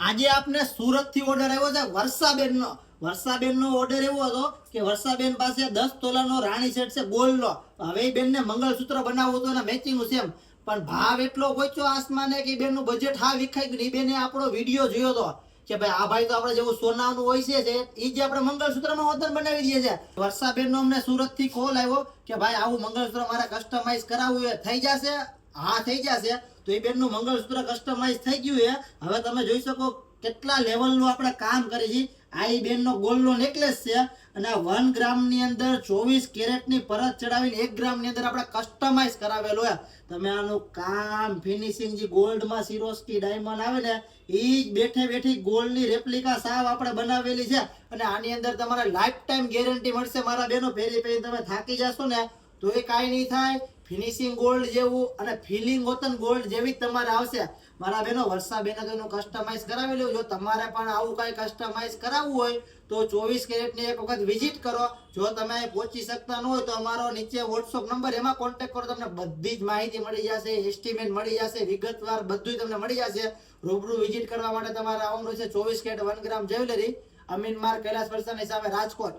આજે આપને સુરત થી ઓર્ડર આવ્યો છે વર્ષાબેન નો ઓર્ડર એવો હતો કે વર્ષાબેન પાસે 10 તોલાનો રાણી સેટ છે ગોલ્ડ નો. હવે એ બેન ને મંગળસૂત્ર બનાવવું હતું ને મેચિંગ સેમ, પણ ભાવ એટલો પહોંચ્યો આસમાને કે બેન નું બજેટ હા વિખાઈ ગયું. એ બેને આપણો વિડીયો જોયો હતો કે ભાઈ આ ભાઈ તો આપણે જેવું સોનાનું હોય છે એ જે આપણે મંગળસૂત્રમાં વતન બનાવી દઈએ છે. વર્ષાબેન નો અમને સુરત થી કોલ આવ્યો કે ભાઈ આવું મંગળસૂત્ર મારે કસ્ટમાઇઝ કરાવવું છે, થઈ જશે? હા થઈ જશે. તો એ બેન નું મંગળસૂત્ર કસ્ટમાઇઝ થઈ ગયું છે. હવે તમે જોઈ શકો કેટલા લેવલ નું આપણે કામ કરીએ છીએ. આ ઈ બેન નો ગોલ્ડ નો નેકલેસ છે અને 1 ગ્રામ ની અંદર 24 કેરેટ ની પરત ચડાવીને 1 ગ્રામ ની અંદર આપણે કસ્ટમાઇઝ કરાવેલો છે. તમે આનું કામ ફિનિશિંગ જે ગોલ્ડ માં સિરોસ્કી ડાયમંડ આવે ને ઈ જ બેઠે બેઠી ગોલ્ડ ની રેપ્લિકા સાવ આપણે બનાવેલી છે. અને આની અંદર તમારે લાઈફ ટાઈમ ગેરંટી મળશે. મારા બેનો પહેરી પહેરી તમે થાકી જશો ને તો એ કાંઈ નહીં થાય. ફિનિશિંગ ગોલ્ડ જેવું અને ફિલિંગ હોતન ગોલ્ડ જેવી તમારે આવશે. મારા બેનો વર્ષાબેને તો એનું કસ્ટમાઇઝ કરાવેલું. જો તમારે પણ આવું કાંઈ કસ્ટમાઇઝ કરાવવું હોય તો 24 કેરેટની એક વખત વિઝિટ કરો. જો તમે પહોંચી શકતા ન હોય તો અમારો નીચે વોટ્સઅપ નંબર એમાં કોન્ટેક્ટ કરો. તમને બધી જ માહિતી મળી જશે, એસ્ટિમેટ મળી જશે, વિગતવાર બધું તમને મળી જશે. રૂબરૂ વિઝિટ કરવા માટે તમારે આવવાનું છે 24 કેરેટ 1 ગ્રામ જ્વેલરી, અમીન માર્ગ, કૈલાસ ફરસાની સામે, રાજકોટ.